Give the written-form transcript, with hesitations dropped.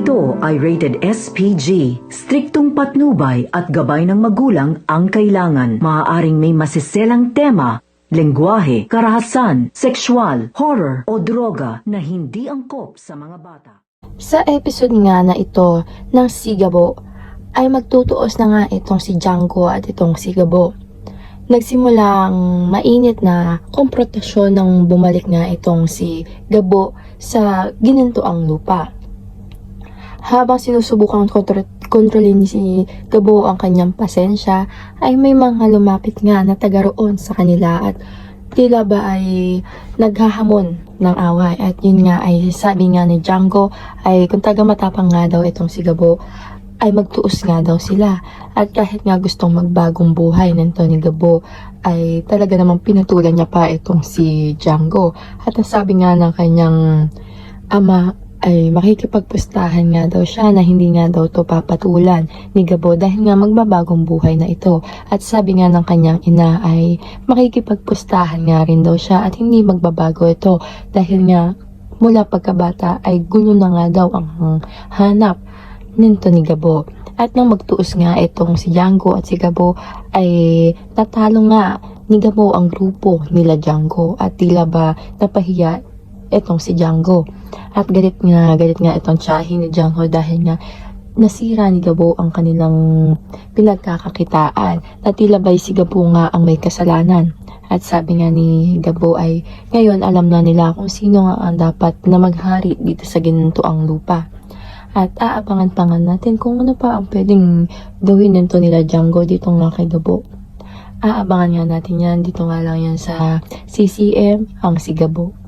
Ito ay rated SPG. Striktong patnubay at gabay ng magulang ang kailangan. Maaaring may masiselang tema, lengguwahe, karahasan, sexual, horror o droga na hindi angkop sa mga bata. Sa episode nga na ito ng Sigabo ay magtutuos na nga itong si Django at itong si Gabo. Nagsimulang mainit na komprontasyon nang bumalik nga itong si Gabo sa ginintuang lupa. Habang sinusubukang kontrolin ni si Gabo ang kanyang pasensya, ay may mga lumapit nga na taga roon sa kanila at tila ba ay naghahamon ng away. At yun nga ay sabi nga ni Django ay kung taga matapang nga daw itong si Gabo ay magtuos nga daw sila. At kahit nga gustong magbagong buhay nito ni Gabo ay talaga namang pinatulan niya pa itong si Django. At nasabi nga ng kanyang ama ay makikipagpustahan nga daw siya na hindi nga daw to papatulan ni Gabo dahil nga magbabagong buhay na ito. At sabi nga ng kanyang ina ay makikipagpustahan nga rin daw siya at hindi magbabago ito dahil nga mula pagkabata ay gulo na nga daw ang hanap nito ni Gabo. At nang magtuos nga itong si Django at si Gabo ay natalo nga ni Gabo ang grupo nila Django at tila ba napahiya itong si Django. At galit nga itong tiyahin ni Django dahil nga nasira ni Gabo ang kanilang pinagkakakitaan. At tila ba si Gabo nga ang may kasalanan. At sabi nga ni Gabo ay ngayon alam na nila kung sino nga ang dapat na maghari dito sa ginintuang lupa. At aabangan pa nga natin kung ano pa ang pwedeng gawin nito nila Django dito nga kay Gabo. Aabangan nga natin yan dito nga lang yan sa CCM ang si Gabo.